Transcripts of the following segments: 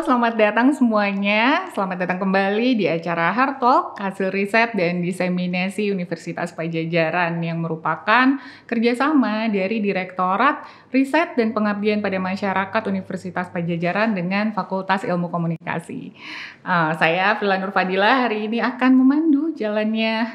selamat datang semuanya. Selamat datang kembali di acara Hard Talk, hasil riset dan diseminasi Universitas Pajajaran yang merupakan kerjasama dari Direktorat Riset dan Pengabdian pada Masyarakat Universitas Pajajaran dengan Fakultas Ilmu Komunikasi. Saya Vila Nur Fadila hari ini akan memandu jalannya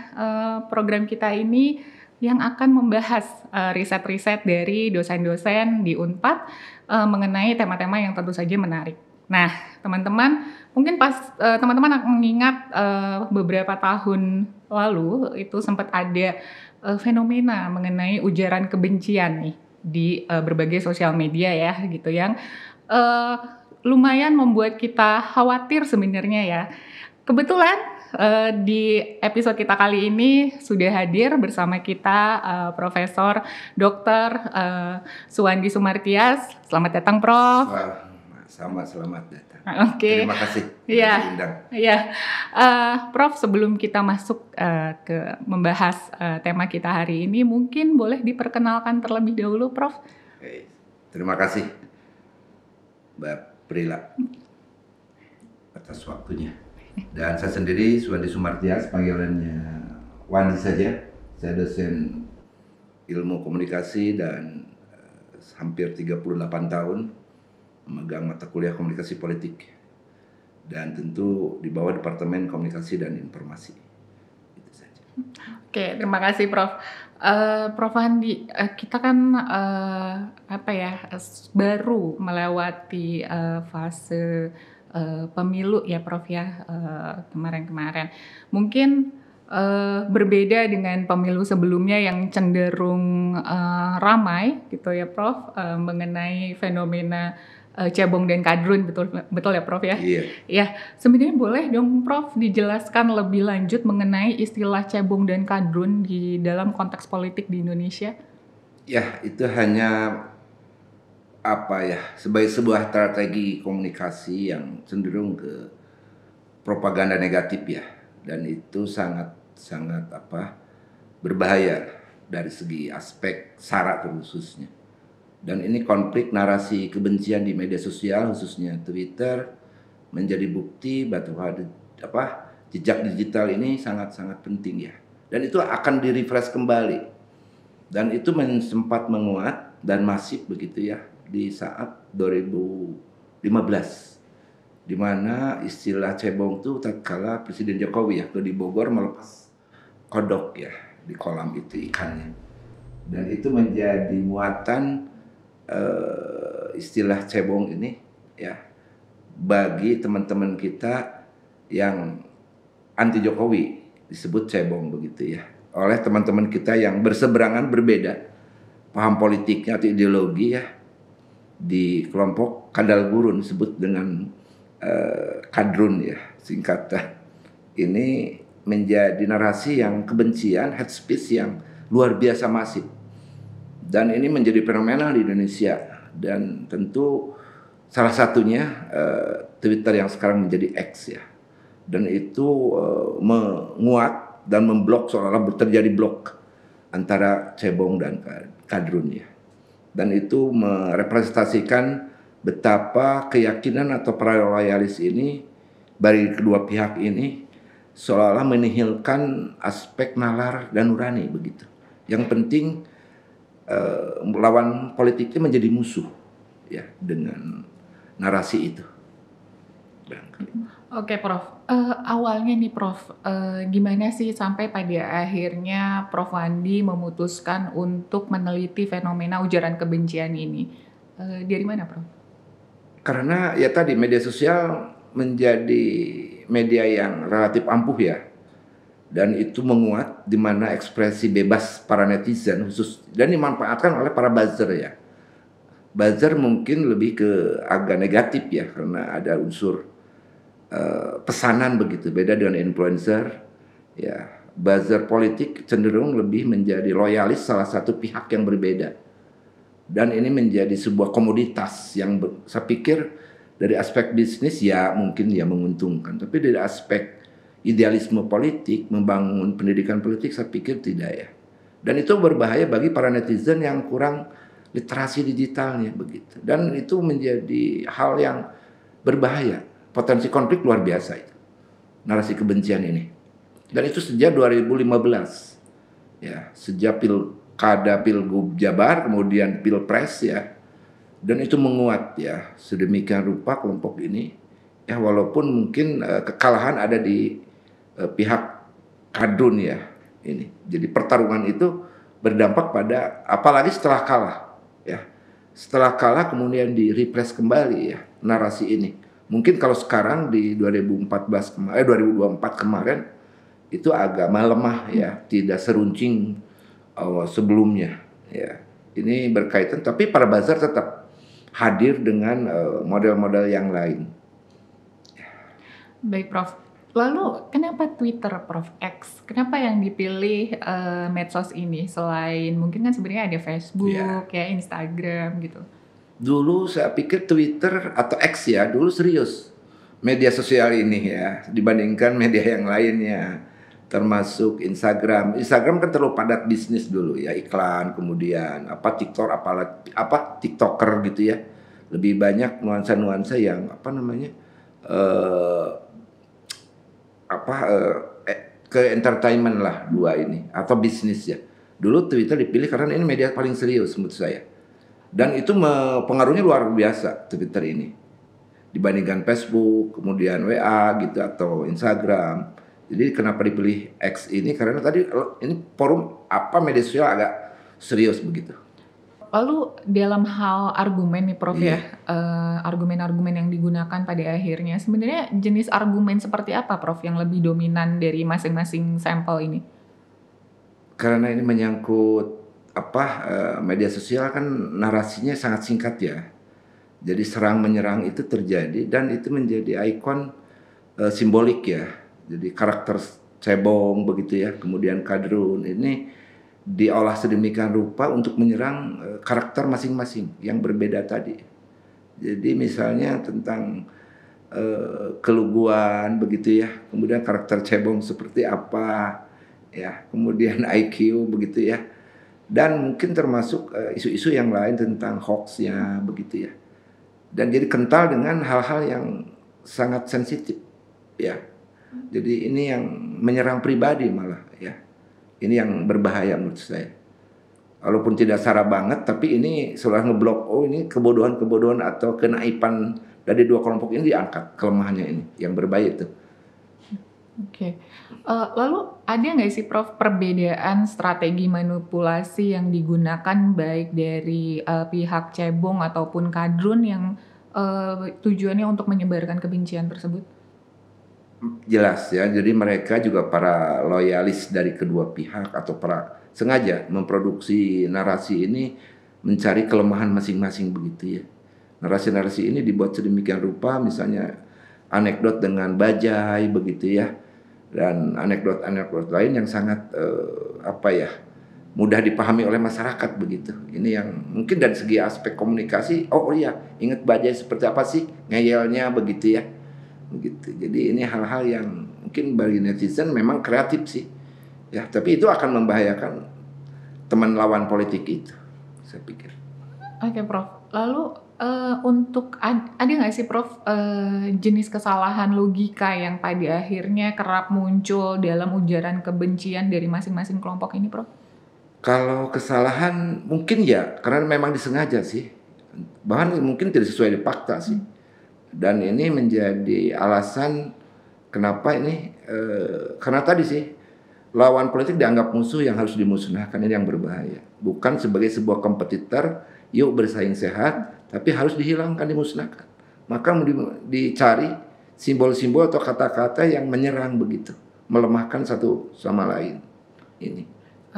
program kita ini yang akan membahas riset-riset dari dosen-dosen di Unpad mengenai tema-tema yang tentu saja menarik. Nah, teman-teman, mungkin teman-teman mengingat beberapa tahun lalu itu sempat ada fenomena mengenai ujaran kebencian nih di berbagai sosial media ya gitu yang lumayan membuat kita khawatir sebenarnya ya. Kebetulan di episode kita kali ini sudah hadir bersama kita Profesor Dr. Suwandi Sumartias. Selamat datang, Prof. Selamat datang. Oke. Terima kasih. Iya. Prof, sebelum kita masuk ke membahas tema kita hari ini, mungkin boleh diperkenalkan terlebih dahulu, Prof. Terima kasih, Mbak Prila, atas waktunya. Dan saya sendiri Suwandi Sumartias, panggilannya Wandi saja. Saya dosen ilmu komunikasi dan hampir 38 tahun memegang mata kuliah komunikasi politik. Dan tentu di bawah Departemen Komunikasi dan Informasi. Itu saja. Oke, terima kasih Prof. Prof Andi, kita kan baru melewati fase pemilu ya Prof ya kemarin-kemarin. Mungkin berbeda dengan pemilu sebelumnya yang cenderung ramai gitu ya Prof mengenai fenomena cebong dan kadrun, betul ya Prof ya? Iya. Ya, sebenarnya boleh dong Prof dijelaskan lebih lanjut mengenai istilah cebong dan kadrun di dalam konteks politik di Indonesia? Ya, itu hanya sebagai sebuah strategi komunikasi yang cenderung ke propaganda negatif ya, dan itu sangat berbahaya dari segi aspek sara khususnya. Dan ini konflik narasi kebencian di media sosial khususnya Twitter menjadi bukti bahwa jejak digital ini sangat penting ya, dan itu akan di-refresh kembali, dan itu sempat menguat dan masif begitu ya di saat 2015, di mana istilah cebong itu tatkala Presiden Jokowi ya di Bogor melepas kodok ya di kolam itu ikannya, dan itu menjadi muatan istilah cebong ini ya bagi teman-teman kita yang anti Jokowi, disebut cebong begitu ya oleh teman-teman kita yang berseberangan berbeda paham politiknya atau ideologi ya. Di kelompok kadal gurun disebut dengan kadrun ya singkatan. Ini menjadi narasi yang kebencian, hate speech yang luar biasa masif, dan ini menjadi fenomena di Indonesia. Dan tentu salah satunya Twitter yang sekarang menjadi X ya, dan itu menguat dan memblok, seolah-olah terjadi blok antara cebong dan kadrun ya. Dan itu merepresentasikan betapa keyakinan atau loyalis ini dari kedua pihak ini seolah-olah menihilkan aspek nalar dan nurani begitu. Yang penting lawan politiknya menjadi musuh ya dengan narasi itu. Oke Prof, awalnya nih Prof, gimana sih sampai pada akhirnya Prof Andi memutuskan untuk meneliti fenomena ujaran kebencian ini? Dari mana Prof? Karena ya tadi media sosial menjadi media yang relatif ampuh ya, dan itu menguat di mana ekspresi bebas para netizen khusus dan dimanfaatkan oleh para buzzer ya. Buzzer mungkin lebih ke agak negatif ya, karena ada unsur pesanan begitu, beda dengan influencer ya. Buzzer politik cenderung lebih menjadi loyalis salah satu pihak yang berbeda, dan ini menjadi sebuah komoditas yang saya pikir dari aspek bisnis ya mungkin ya menguntungkan, tapi dari aspek idealisme politik, membangun pendidikan politik saya pikir tidak ya. Dan itu berbahaya bagi para netizen yang kurang literasi digitalnya begitu, dan itu menjadi hal yang berbahaya. Potensi konflik luar biasa itu. Narasi kebencian ini. Dan itu sejak 2015. Ya, sejak pilkada, pilgub Jabar, kemudian pilpres ya. Dan itu menguat ya. Sedemikian rupa kelompok ini ya, walaupun mungkin kekalahan ada di pihak kadrun ya ini. Jadi pertarungan itu berdampak pada, apalagi setelah kalah ya. Setelah kalah kemudian di-repress kembali ya narasi ini. Mungkin kalau sekarang di 2024 kemarin itu agak melemah ya, tidak seruncing sebelumnya ya. Ini berkaitan, tapi para buzzer tetap hadir dengan model-model yang lain. Baik, Prof. Lalu kenapa Twitter, Prof? X? Kenapa yang dipilih medsos ini? Selain mungkin kan sebenarnya ada Facebook, ya Instagram gitu. Dulu saya pikir Twitter atau X ya, dulu serius media sosial ini ya, dibandingkan media yang lainnya. Termasuk Instagram. Instagram kan terlalu padat bisnis dulu ya, iklan, kemudian TikTok, TikToker gitu ya. Lebih banyak nuansa-nuansa yang ke entertainment lah dua ini, atau bisnis ya. Dulu Twitter dipilih karena ini media paling serius menurut saya. Dan itu pengaruhnya luar biasa Twitter ini. Dibandingkan Facebook, kemudian WA gitu atau Instagram. Jadi kenapa dipilih X ini? Karena tadi ini forum media sosial agak serius begitu. Lalu dalam hal argumen nih Prof ya, argumen-argumen yang digunakan pada akhirnya, sebenarnya jenis argumen seperti apa Prof yang lebih dominan dari masing-masing sampel ini? Karena ini menyangkut media sosial kan narasinya sangat singkat ya. Jadi serang menyerang itu terjadi dan itu menjadi ikon simbolik ya. Jadi karakter cebong begitu ya, kemudian kadrun ini diolah sedemikian rupa untuk menyerang karakter masing-masing yang berbeda tadi. Jadi misalnya tentang keluguan begitu ya, kemudian karakter cebong seperti apa ya, kemudian IQ begitu ya, dan mungkin termasuk isu-isu yang lain tentang hoax-nya begitu ya. Dan jadi kental dengan hal-hal yang sangat sensitif ya. Jadi ini yang menyerang pribadi malah ya. Ini yang berbahaya menurut saya. Walaupun tidak sara banget, tapi ini setelah ngeblok, ini kebodohan-kebodohan atau kenaifan dari dua kelompok ini diangkat, kelemahannya ini, yang berbahaya itu. Oke. Lalu ada nggak sih Prof perbedaan strategi manipulasi yang digunakan baik dari pihak cebong ataupun kadrun yang tujuannya untuk menyebarkan kebencian tersebut? Jelas ya, jadi mereka juga para loyalis dari kedua pihak atau para sengaja memproduksi narasi ini mencari kelemahan masing-masing begitu ya. Narasi-narasi ini dibuat sedemikian rupa, misalnya anekdot dengan bajai begitu ya, dan anekdot-anekdot lain yang sangat mudah dipahami oleh masyarakat begitu. Ini yang mungkin dari segi aspek komunikasi, ingat bajai seperti apa sih ngeyelnya begitu ya. Begitu. Jadi ini hal-hal yang mungkin bagi netizen memang kreatif sih ya, tapi itu akan membahayakan teman lawan politik itu, saya pikir. Oke Prof, lalu untuk ada nggak sih Prof jenis kesalahan logika yang pada akhirnya kerap muncul dalam ujaran kebencian dari masing-masing kelompok ini Prof? Kalau kesalahan mungkin ya karena memang disengaja sih, bahkan mungkin tidak sesuai dengan fakta sih. Dan ini menjadi alasan kenapa ini karena tadi sih lawan politik dianggap musuh yang harus dimusnahkan, ini yang berbahaya. Bukan sebagai sebuah kompetitor, yuk bersaing sehat, tapi harus dihilangkan, dimusnahkan. Maka dicari simbol-simbol atau kata-kata yang menyerang begitu, melemahkan satu sama lain. Ini.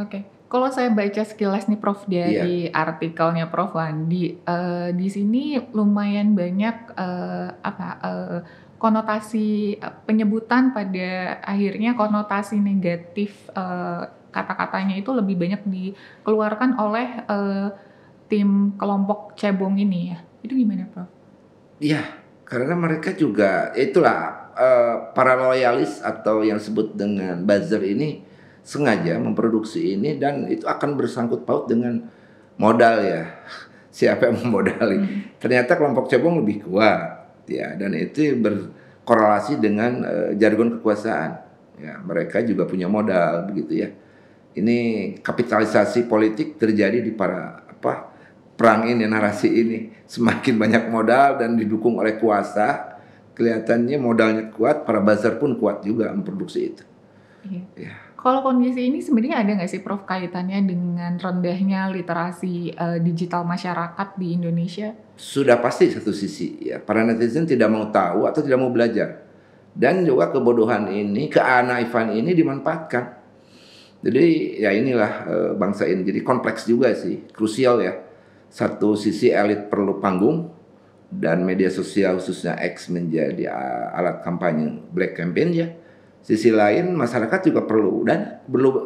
Oke. Kalau saya baca sekilas nih Prof dari artikelnya Prof Wandi, di sini lumayan banyak konotasi penyebutan pada akhirnya konotasi negatif kata-katanya itu lebih banyak dikeluarkan oleh tim kelompok cebong ini ya. Itu gimana Prof? Iya, karena mereka juga itulah para loyalis atau yang disebut dengan buzzer ini sengaja memproduksi ini, dan itu akan bersangkut paut dengan modal ya. Siapa yang memodali? Ternyata kelompok cebong lebih kuat ya, dan itu berkorelasi dengan jargon kekuasaan. Ya, mereka juga punya modal begitu ya. Ini kapitalisasi politik terjadi di para perang ini, narasi ini. Semakin banyak modal dan didukung oleh kuasa, kelihatannya modalnya kuat, para buzzer pun kuat juga memproduksi itu. Iya. Ya. Kalau kondisi ini sebenarnya ada nggak sih Prof kaitannya dengan rendahnya literasi digital masyarakat di Indonesia? Sudah pasti satu sisi ya, para netizen tidak mau tahu atau tidak mau belajar. Dan juga kebodohan ini, keanaifan ini dimanfaatkan. Jadi ya inilah bangsa ini. Jadi kompleks juga sih, krusial ya. Satu sisi elit perlu panggung dan media sosial khususnya X menjadi alat kampanye black campaign ya. Sisi lain masyarakat juga perlu dan perlu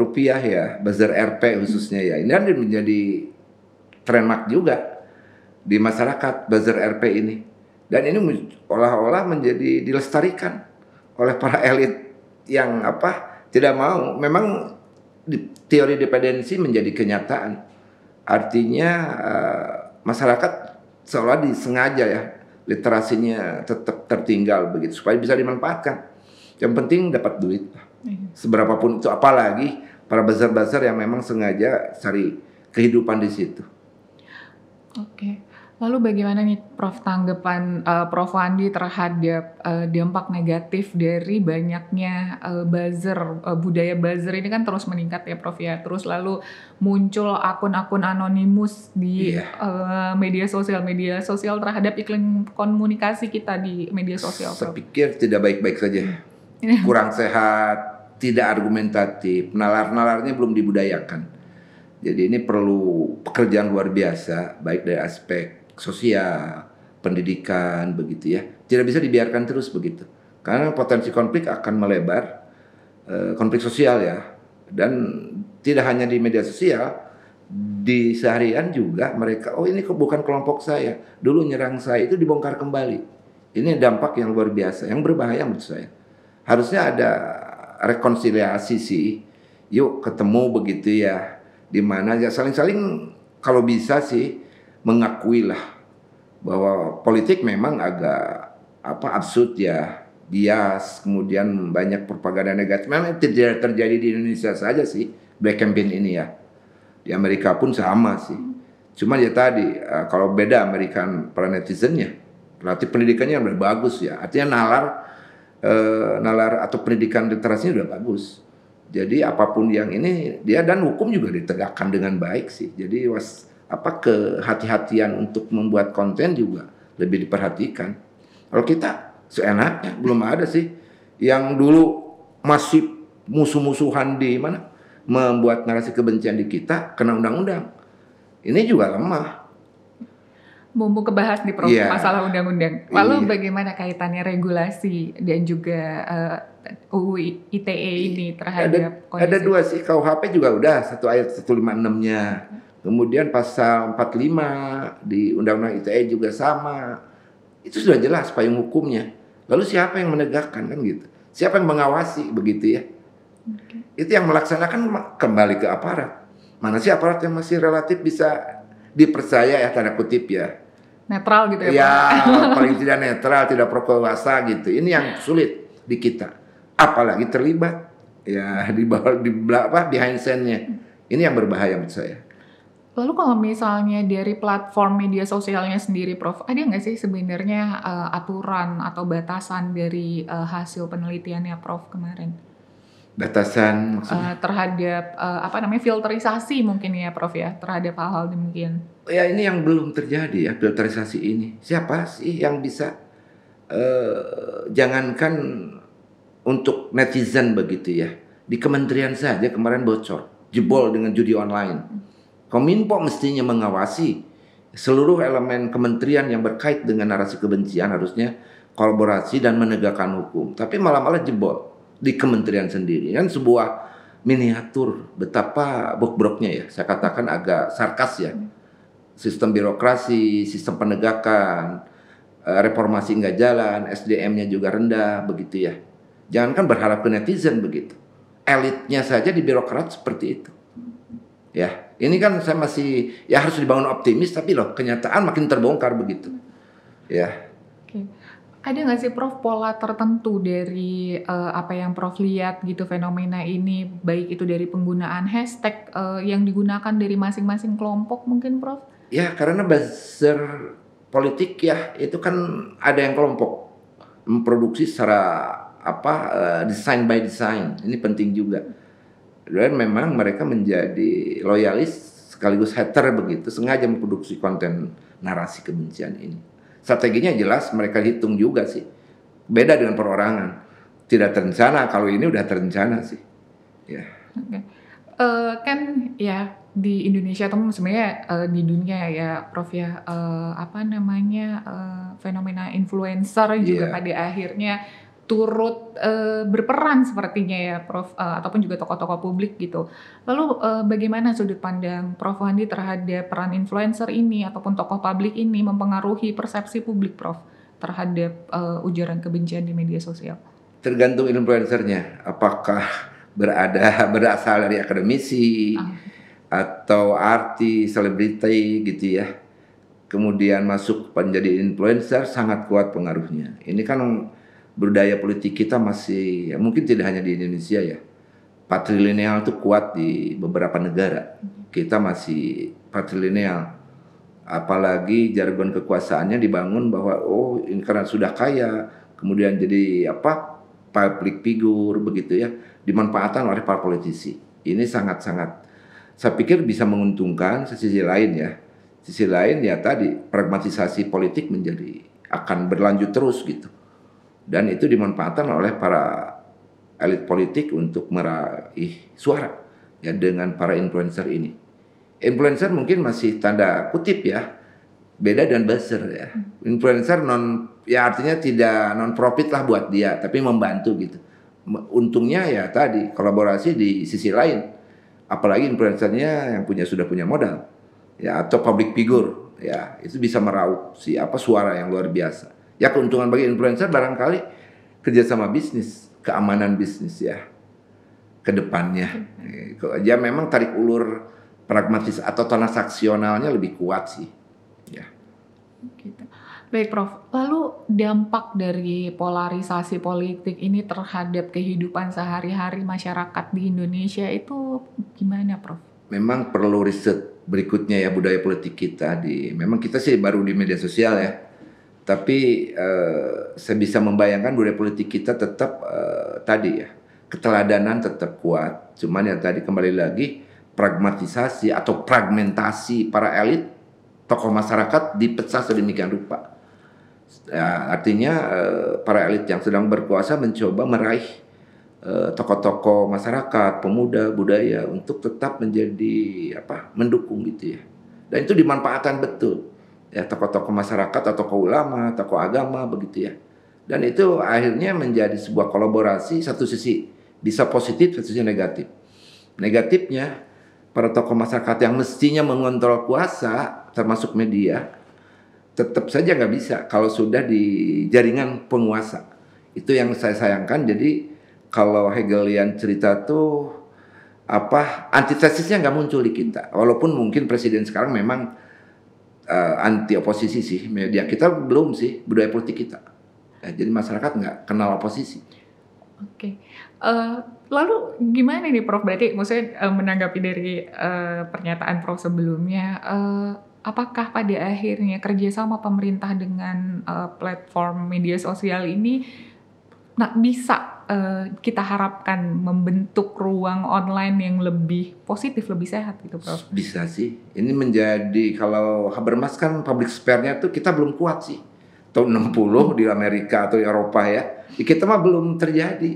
rupiah ya, buzzer RP khususnya ya. Ini kan menjadi trademark juga di masyarakat buzzer RP ini. Dan ini olah-olah menjadi dilestarikan oleh para elit yang tidak mau. Memang teori dependensi menjadi kenyataan. Artinya masyarakat seolah disengaja ya literasinya tetap tertinggal begitu supaya bisa dimanfaatkan. Yang penting dapat duit. Seberapapun itu, apalagi para buzzer-buzzer yang memang sengaja cari kehidupan di situ. Oke. Lalu bagaimana nih Prof tanggapan Prof Wandi terhadap dampak negatif dari banyaknya budaya buzzer ini kan terus meningkat ya Prof ya. Terus lalu muncul akun-akun anonimus di media sosial terhadap iklim komunikasi kita di media sosial. Saya pikir tidak baik-baik saja. Kurang sehat, tidak argumentatif, nalar-nalarnya belum dibudayakan. Jadi ini perlu pekerjaan luar biasa, baik dari aspek sosial, pendidikan, begitu ya. Tidak bisa dibiarkan terus begitu. Karena potensi konflik akan melebar, konflik sosial ya. Dan tidak hanya di media sosial, di seharian juga mereka, oh ini bukan kelompok saya, dulu nyerang saya, itu dibongkar kembali. Ini dampak yang luar biasa, yang berbahaya menurut saya. Harusnya ada rekonsiliasi sih, yuk ketemu begitu ya, di mana ya saling-saling kalau bisa sih mengakui lah bahwa politik memang agak absurd ya, bias, kemudian banyak propaganda negatif. Memang tidak terjadi di Indonesia saja sih black campaign ini ya, di Amerika pun sama sih. Cuma ya tadi kalau beda Amerika para netizennya, relatif pendidikannya udah bagus ya, artinya nalar atau pendidikan literasinya udah bagus. Jadi apapun yang ini dia, dan hukum juga ditegakkan dengan baik sih. Jadi kehati-hatian untuk membuat konten juga lebih diperhatikan. Kalau kita seenaknya belum ada sih yang dulu masih musuh-musuhan di mana membuat narasi kebencian di kita kena undang-undang. Ini juga lemah. Mumpung kebahas di masalah undang-undang. Lalu bagaimana kaitannya regulasi dan juga UU ITE ini terhadap kondisi? Ada dua sih, KUHP juga udah satu ayat 156-nya. Kemudian pasal 45 di Undang-Undang ITE juga sama. Itu sudah jelas payung hukumnya. Lalu siapa yang menegakkan kan gitu? Siapa yang mengawasi begitu ya? Itu yang melaksanakan kembali ke aparat. Mana sih aparat yang masih relatif bisa dipercaya ya, tanda kutip ya, netral gitu ya? Ya paling tidak netral, tidak pro kuasa gitu. Ini yang sulit di kita. Apalagi terlibat ya di behind scene-nya. Ini yang berbahaya menurut saya. Lalu kalau misalnya dari platform media sosialnya sendiri, Prof, ada nggak sih sebenarnya aturan atau batasan dari hasil penelitiannya Prof kemarin? Batasan terhadap filterisasi mungkin ya Prof ya, terhadap hal-hal demikian. Ya ini yang belum terjadi ya, filterisasi ini. Siapa sih yang bisa jangankan untuk netizen begitu ya, di kementerian saja kemarin bocor, jebol dengan judi online. Kominfo mestinya mengawasi seluruh elemen kementerian yang berkait dengan narasi kebencian, harusnya kolaborasi dan menegakkan hukum. Tapi malah jebol di kementerian sendiri. Kan sebuah miniatur betapa bobroknya ya. Saya katakan agak sarkas ya. Sistem birokrasi, sistem penegakan, reformasi nggak jalan, SDM-nya juga rendah begitu ya. Jangankan berharap ke netizen begitu. Elitnya saja di birokrat seperti itu. Ya, ini kan saya masih ya harus dibangun optimis, tapi loh kenyataan makin terbongkar begitu. Ya. Oke. Ada nggak sih Prof pola tertentu dari apa yang Prof lihat gitu fenomena ini, baik itu dari penggunaan hashtag yang digunakan dari masing-masing kelompok mungkin Prof? Ya, karena buzzer politik ya itu kan ada yang kelompok memproduksi secara apa design by design. Ini penting juga. Dan memang mereka menjadi loyalis sekaligus hater begitu, sengaja memproduksi konten narasi kebencian ini. Strateginya jelas mereka hitung juga sih. Beda dengan perorangan. Tidak terencana, kalau ini udah terencana sih. Ya. Oke. Kan ya di Indonesia atau sebenarnya di dunia ya Prof ya, apa namanya, fenomena influencer juga Iya. pada akhirnya turut berperan sepertinya ya Prof, ataupun juga tokoh-tokoh publik gitu. Lalu bagaimana sudut pandang Prof Wandi terhadap peran influencer ini ataupun tokoh publik ini mempengaruhi persepsi publik Prof terhadap ujaran kebencian di media sosial? Tergantung influencernya. Apakah berasal dari akademisi Ah, atau artis, selebriti gitu ya. Kemudian masuk menjadi influencer sangat kuat pengaruhnya. Ini kan budaya politik kita masih ya, mungkin tidak hanya di Indonesia ya. Patrilineal itu kuat di beberapa negara. Kita masih patrilineal. Apalagi jargon kekuasaannya dibangun bahwa oh ini karena sudah kaya, kemudian jadi apa public figure begitu ya, dimanfaatkan oleh para politisi. Ini sangat-sangat saya pikir bisa menguntungkan. Sisi lain ya. Sisi lain ya tadi pragmatisasi politik menjadi akan berlanjut terus gitu. Dan itu dimanfaatkan oleh para elit politik untuk meraih suara ya dengan para influencer ini. Influencer mungkin masih tanda kutip ya, beda dengan buzzer ya. Influencer non ya artinya tidak non profit lah buat dia, tapi membantu gitu. Untungnya ya tadi kolaborasi di sisi lain. Apalagi influencernya yang sudah punya modal ya atau public figure ya, itu bisa meraup suara yang luar biasa. Ya keuntungan bagi influencer barangkali kerjasama bisnis, keamanan bisnis ya ke depannya. Ya memang tarik ulur pragmatis atau transaksionalnya lebih kuat sih. Ya. gitu. Baik Prof, lalu dampak dari polarisasi politik ini terhadap kehidupan sehari-hari masyarakat di Indonesia itu gimana Prof? Memang perlu riset berikutnya ya budaya politik kita memang kita sih baru di media sosial ya. Tapi saya bisa membayangkan budaya politik kita tetap tadi ya, keteladanan tetap kuat. Cuman ya tadi kembali lagi pragmatisasi atau fragmentasi para elit tokoh masyarakat dipecah sedemikian rupa. Ya, artinya para elit yang sedang berkuasa mencoba meraih tokoh-tokoh masyarakat, pemuda, budaya untuk tetap menjadi mendukung gitu ya. Dan itu dimanfaatkan betul ya tokoh-tokoh masyarakat atau tokoh ulama, tokoh agama begitu ya. Dan itu akhirnya menjadi sebuah kolaborasi, satu sisi bisa positif, satu sisi negatif. Negatifnya para tokoh masyarakat yang mestinya mengontrol kuasa termasuk media tetap saja nggak bisa kalau sudah di jaringan penguasa. Itu yang saya sayangkan. Jadi kalau Hegelian cerita tuh antitesisnya nggak muncul di kita. Walaupun mungkin presiden sekarang memang anti oposisi sih, media kita belum sih budaya politik kita. Ya, jadi masyarakat nggak kenal oposisi. Oke, lalu gimana nih Prof? Berarti maksudnya menanggapi dari pernyataan Prof sebelumnya, apakah pada akhirnya kerjasama pemerintah dengan platform media sosial ini bisa kita harapkan membentuk ruang online yang lebih positif, lebih sehat gitu Prof? Bisa sih. Ini menjadi kalau Habermas kan public sphere-nya tuh kita belum kuat sih. Tahun 60 di Amerika atau Eropa ya. Di kita mah belum terjadi.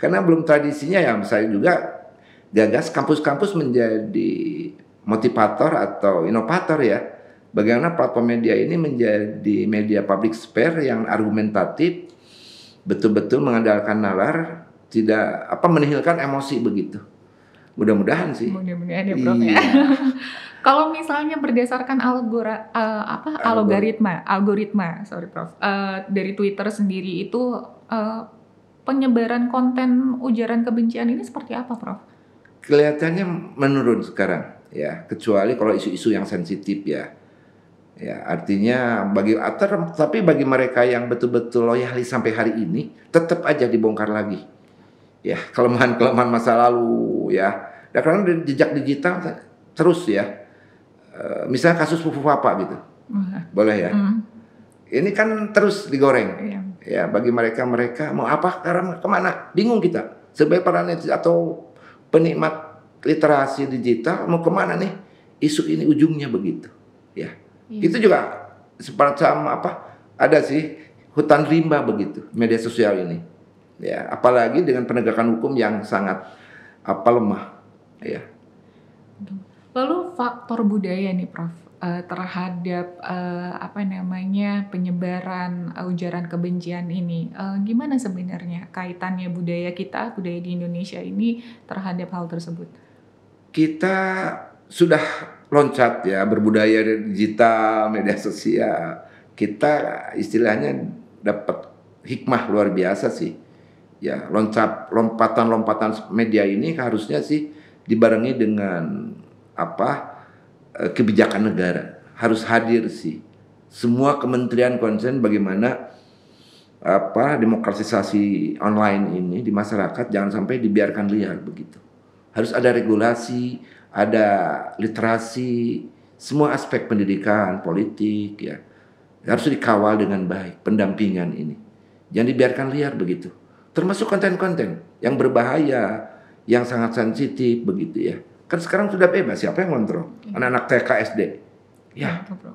Karena belum tradisinya ya saya juga gagas kampus-kampus menjadi motivator atau inovator ya. Bagaimana platform media ini menjadi media public sphere yang argumentatif, betul-betul mengandalkan nalar, tidak menihilkan emosi begitu. Mudah-mudahan sih. Mudah-mudahan ya Prof ya. Kalau misalnya berdasarkan algoritma, sorry Prof, dari Twitter sendiri itu penyebaran konten ujaran kebencian ini seperti apa Prof? Kelihatannya menurun sekarang ya, kecuali kalau isu-isu yang sensitif ya. Ya, artinya tapi bagi mereka yang betul-betul loyalis sampai hari ini, tetap aja dibongkar lagi. Ya, kelemahan-kelemahan masa lalu ya. Dan karena jejak digital terus ya. Misalnya kasus Fufu Papa gitu. Boleh ya. Ini kan terus digoreng. Ya, bagi mereka mau apa, karena kemana? Bingung kita. Sebagai para netizen atau penikmat literasi digital mau kemana nih? Isu ini ujungnya begitu. Ya. Itu juga semacam ada sih hutan rimba begitu media sosial ini. Ya, apalagi dengan penegakan hukum yang sangat lemah. Ya. Lalu faktor budaya nih Prof terhadap penyebaran ujaran kebencian ini, gimana sebenarnya kaitannya budaya di Indonesia ini terhadap hal tersebut? Kita sudah loncat ya, berbudaya digital, media sosial. Kita istilahnya dapat hikmah luar biasa sih. Ya, lompatan media ini harusnya sih dibarengi dengan kebijakan negara. Harus hadir sih. Semua kementerian concern bagaimana demokratisasi online ini di masyarakat jangan sampai dibiarkan liar begitu. Harus ada regulasi, ada literasi, semua aspek pendidikan, politik ya. Harus dikawal dengan baik pendampingan ini. Jangan dibiarkan liar begitu. Termasuk konten-konten yang berbahaya, yang sangat sensitif begitu ya. Kan sekarang sudah bebas, siapa yang ngontrol? Anak-anak TK SD. Ya, betul, Bro.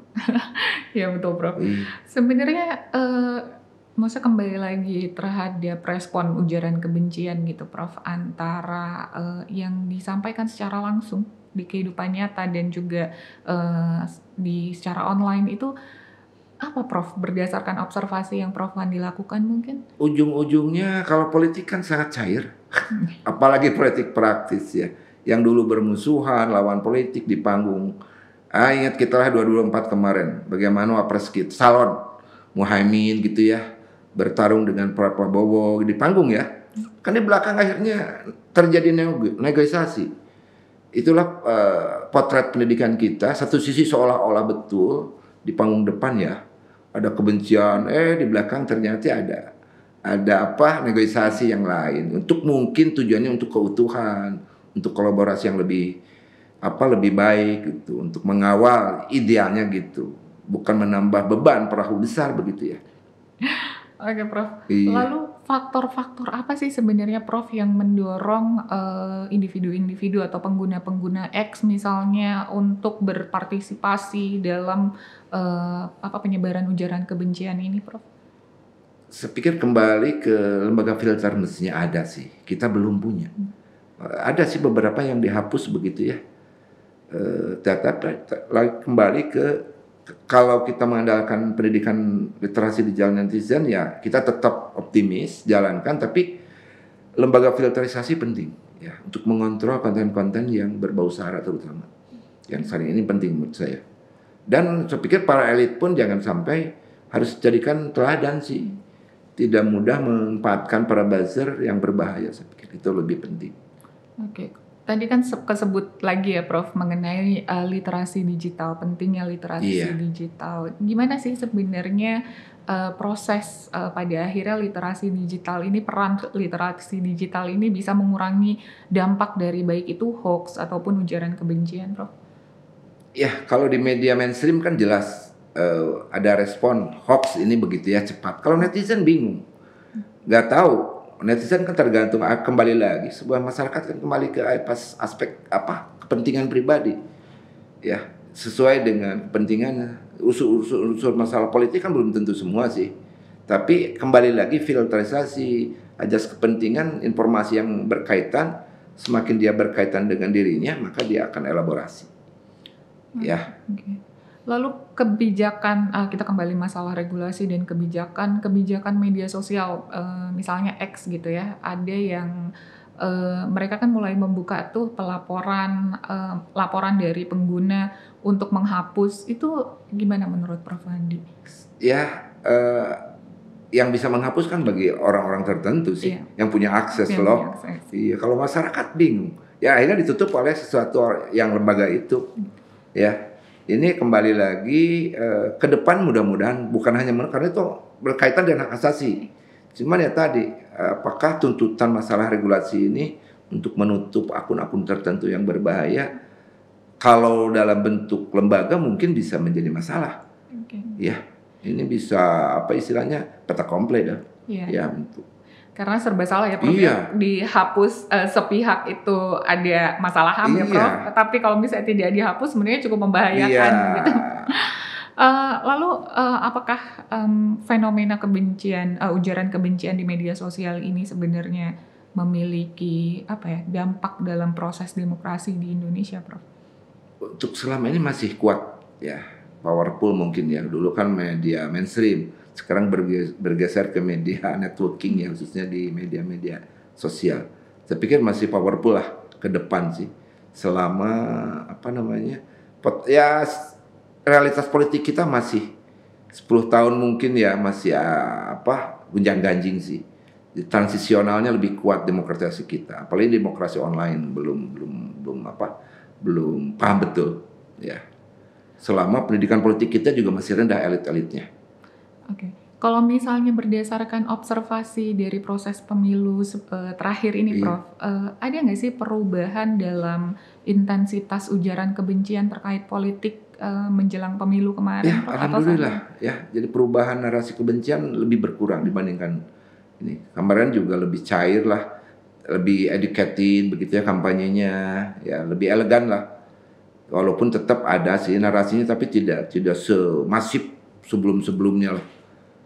Ya betul, Bro. Sebenarnya maksudnya kembali lagi terhadap respon ujaran kebencian gitu, Prof, antara yang disampaikan secara langsung di kehidupan nyata dan juga secara online itu apa, Prof? Berdasarkan observasi yang Prof Wandi lakukan mungkin? Ujung-ujungnya kalau politik kan sangat cair, apalagi politik praktis ya, yang dulu bermusuhan lawan politik di panggung. Ingat kita lah 2024 kemarin, bagaimana wapres kita, salon Muhaimin gitu ya, bertarung dengan Prabowo di panggung ya. Kan di belakang akhirnya terjadi negosiasi. Itulah potret pendidikan kita. Satu sisi seolah-olah betul di panggung depan ya ada kebencian, di belakang ternyata ada negosiasi yang lain. Untuk mungkin tujuannya untuk keutuhan, untuk kolaborasi yang lebih baik gitu, untuk mengawal idealnya gitu. Bukan menambah beban perahu besar begitu ya. Oke, Prof. Iya. Lalu faktor-faktor apa sih sebenarnya, Prof, yang mendorong individu-individu atau pengguna-pengguna X misalnya untuk berpartisipasi dalam penyebaran ujaran kebencian ini, Prof? Saya pikir kembali ke lembaga filter mestinya ada sih. Kita belum punya. Ada sih beberapa yang dihapus begitu ya. Kembali ke kalau kita mengandalkan pendidikan literasi di jalan netizen ya kita tetap optimis jalankan, tapi lembaga filterisasi penting ya untuk mengontrol konten-konten yang berbau sara terutama yang saat ini penting menurut saya. Dan saya pikir para elit pun jangan sampai harus jadikan teladan sih, tidak mudah memanfaatkan para buzzer yang berbahaya. Saya pikir itu lebih penting. Oke. Tadi kan kesebut lagi ya, Prof, mengenai literasi digital, pentingnya literasi digital. Gimana sih sebenarnya proses pada akhirnya peran literasi digital ini bisa mengurangi dampak dari baik itu hoax ataupun ujaran kebencian, Prof? Ya, kalau di media mainstream kan jelas ada respon hoax ini begitu ya cepat. Kalau netizen bingung, nggak tahu. Netizen kan tergantung kembali lagi sebuah masyarakat kan kembali ke aspek kepentingan pribadi ya, sesuai dengan kepentingan unsur masalah politik kan belum tentu semua sih, tapi kembali lagi filterisasi ajas kepentingan informasi yang berkaitan, semakin dia berkaitan dengan dirinya maka dia akan elaborasi ya. Lalu kebijakan, kita kembali masalah regulasi dan kebijakan media sosial, misalnya X gitu ya, ada yang mereka kan mulai membuka tuh laporan dari pengguna untuk menghapus, itu gimana menurut Prof Wandi? Ya, yang bisa menghapus kan bagi orang-orang tertentu sih, yang punya akses loh. Iya, kalau masyarakat bingung, ya akhirnya ditutup oleh sesuatu yang lembaga itu, ya. Ini kembali lagi ke depan mudah-mudahan bukan hanya karena itu berkaitan dengan hak asasi. Cuman ya tadi, apakah tuntutan masalah regulasi ini untuk menutup akun-akun tertentu yang berbahaya, kalau dalam bentuk lembaga mungkin bisa menjadi masalah. Ya, ini bisa apa istilahnya kata komplain dah. Ya, bentuk. Karena serba salah ya Prof. Dihapus sepihak itu ada masalah HAM ya Prof. Tapi kalau misalnya tidak dihapus sebenarnya cukup membahayakan gitu. Lalu apakah fenomena kebencian, ujaran kebencian di media sosial ini sebenarnya memiliki dampak dalam proses demokrasi di Indonesia Prof? Untuk selama ini masih kuat ya, powerful mungkin ya. Dulu kan media mainstream, sekarang bergeser ke media networking ya, khususnya di media-media sosial. Saya pikir masih powerful lah ke depan sih. Selama realitas politik kita masih 10 tahun mungkin ya masih gunjang-ganjing sih. Transisionalnya lebih kuat demokrasi kita. Apalagi demokrasi online belum paham betul ya. Selama pendidikan politik kita juga masih rendah elit-elitnya. Oke. Kalau misalnya berdasarkan observasi dari proses pemilu terakhir ini Prof, ada nggak sih perubahan dalam intensitas ujaran kebencian terkait politik menjelang pemilu kemarin? Ya, alhamdulillah ya. Jadi perubahan narasi kebencian lebih berkurang dibandingkan ini. Kemarin juga lebih cair lah, lebih educated begitu ya kampanyenya, ya lebih elegan lah. Walaupun tetap ada sih narasinya, tapi tidak semasif sebelumnya lah.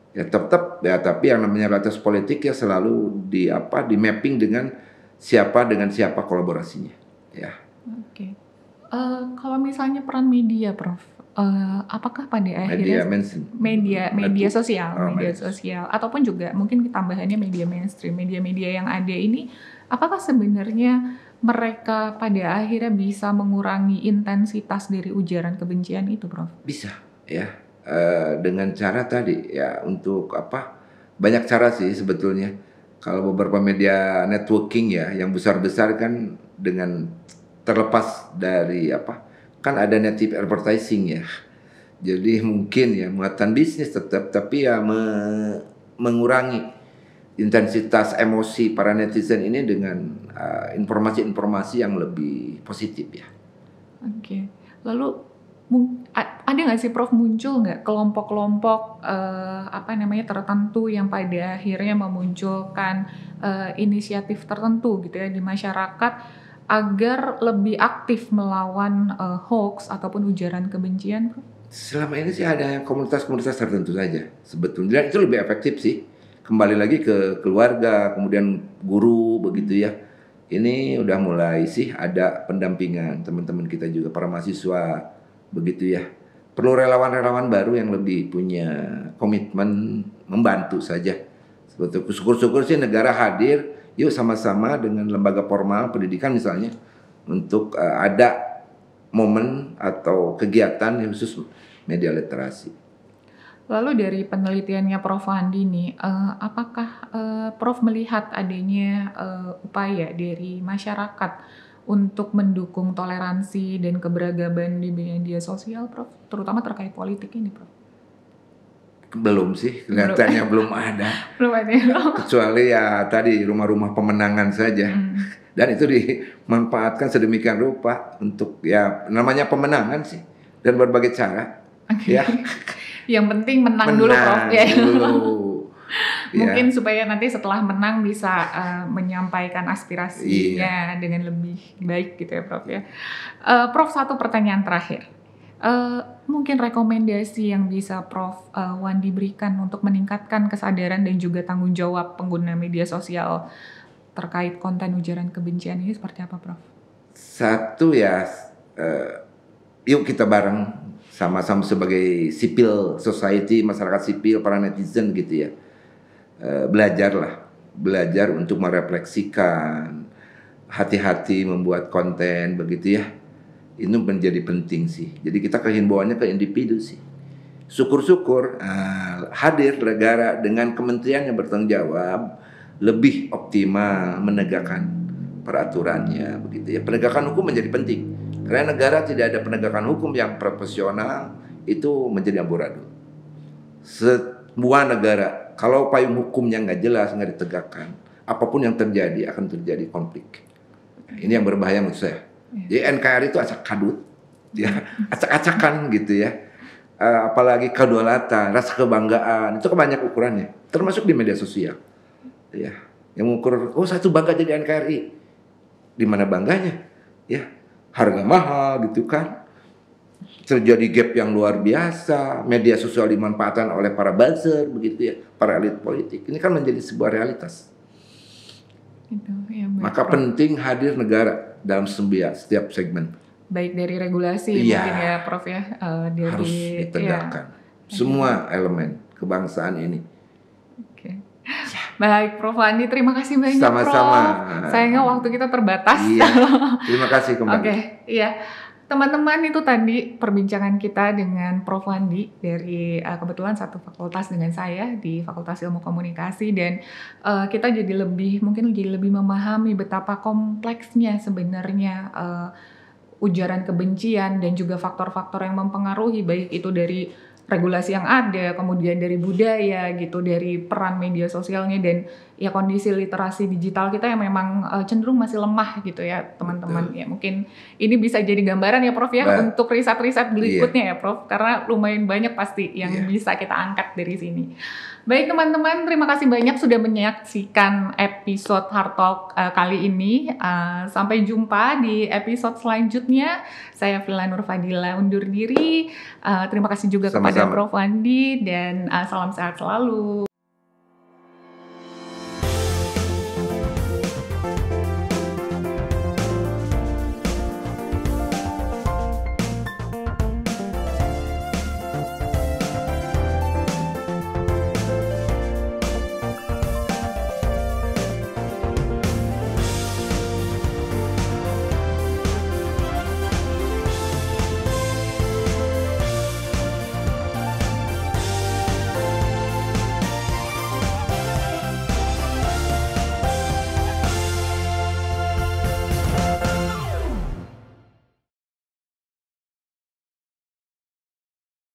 Ya tetap ya, tapi yang namanya realitas politik ya selalu di mapping dengan siapa kolaborasinya ya. Oke. Kalau misalnya peran media Prof, apakah pada akhirnya media sosial ataupun juga mungkin tambahannya media mainstream, media-media yang ada ini, apakah sebenarnya mereka pada akhirnya bisa mengurangi intensitas dari ujaran kebencian itu Prof? Bisa ya. Dengan cara tadi ya, untuk banyak cara sih sebetulnya. Kalau beberapa media networking ya yang besar-besar kan, dengan terlepas dari kan ada native advertising ya, jadi mungkin ya muatan bisnis tetap, tapi ya mengurangi intensitas emosi para netizen ini dengan informasi-informasi yang lebih positif ya. Oke. Lalu ada nggak sih Prof, muncul nggak kelompok-kelompok tertentu yang pada akhirnya memunculkan inisiatif tertentu gitu ya di masyarakat agar lebih aktif melawan hoax ataupun ujaran kebencian Prof? Selama ini sih ada komunitas-komunitas tertentu saja sebetulnya, itu lebih efektif sih. Kembali lagi ke keluarga, kemudian guru begitu ya. Ini udah mulai sih ada pendampingan teman-teman kita juga, para mahasiswa begitu ya. Perlu relawan-relawan baru yang lebih punya komitmen membantu saja. Sebetulnya syukur-syukur sih negara hadir, yuk sama-sama dengan lembaga formal pendidikan misalnya, untuk ada momen atau kegiatan yang khusus media literasi. Lalu dari penelitiannya Prof Wandi nih, apakah Prof melihat adanya upaya dari masyarakat untuk mendukung toleransi dan keberagaman di media sosial Prof, terutama terkait politik ini Prof? Belum sih, kelihatannya belum ada. Belum ada. Kecuali ya tadi rumah-rumah pemenangan saja. Dan itu dimanfaatkan sedemikian rupa untuk ya namanya pemenangan sih, dan berbagai cara. Okay. Ya. Yang penting menang dulu Prof ya. Mungkin ya, supaya nanti setelah menang bisa menyampaikan aspirasinya dengan lebih baik gitu ya Prof ya. Prof, satu pertanyaan terakhir. Mungkin rekomendasi yang bisa Prof Wandi berikan untuk meningkatkan kesadaran dan juga tanggung jawab pengguna media sosial terkait konten ujaran kebencian ini seperti apa Prof? Satu ya, yuk kita bareng sama-sama sebagai civil society, masyarakat sipil, para netizen gitu ya. Belajar untuk merefleksikan, hati-hati membuat konten begitu ya. Itu menjadi penting sih. Jadi kita kehimbauannya ke individu sih. Syukur-syukur hadir negara dengan kementerian yang bertanggung jawab lebih optimal menegakkan peraturannya begitu ya. Penegakan hukum menjadi penting Karena negara tidak ada penegakan hukum yang profesional, itu menjadi amburadul. Semua negara, kalau payung hukumnya nggak jelas, nggak ditegakkan, apapun yang terjadi akan terjadi konflik. Ini yang berbahaya menurut saya. Jadi NKRI itu acak kadut, ya, acak-acakan gitu ya. Apalagi kedaulatan, rasa kebanggaan, itu banyak ukurannya, termasuk di media sosial. Ya, yang mengukur, oh saya tuh bangga jadi NKRI. Di mana bangganya? Ya, harga mahal gitu kan. Terjadi gap yang luar biasa, media sosial dimanfaatkan oleh para buzzer begitu ya, para elit politik. Ini kan menjadi sebuah realitas. Gitu, ya, Maka penting hadir negara dalam setiap segmen. Baik dari regulasi mungkin ya Prof ya, dari harus ditegakkan semua elemen kebangsaan ini. Oke. Baik Prof Andi, terima kasih banyak. Sama-sama. Prof. Sayangnya waktu kita terbatas. Iya. Terima kasih kembali. Oke, iya. Teman-teman, itu tadi perbincangan kita dengan Prof Andi dari kebetulan satu fakultas dengan saya di Fakultas Ilmu Komunikasi, dan kita jadi mungkin lebih memahami betapa kompleksnya sebenarnya ujaran kebencian dan juga faktor-faktor yang mempengaruhi, baik itu dari regulasi yang ada, kemudian dari budaya gitu, dari peran media sosialnya, dan ya kondisi literasi digital kita yang memang cenderung masih lemah gitu ya teman-teman. Ya mungkin ini bisa jadi gambaran ya Prof ya untuk riset-riset berikutnya ya Prof, karena lumayan banyak pasti yang bisa kita angkat dari sini. Baik teman-teman, terima kasih banyak sudah menyaksikan episode Hard Talk kali ini. Sampai jumpa di episode selanjutnya. Saya Villa Nur Fadila undur diri. Terima kasih juga kepada Prof Andi, dan salam sehat selalu.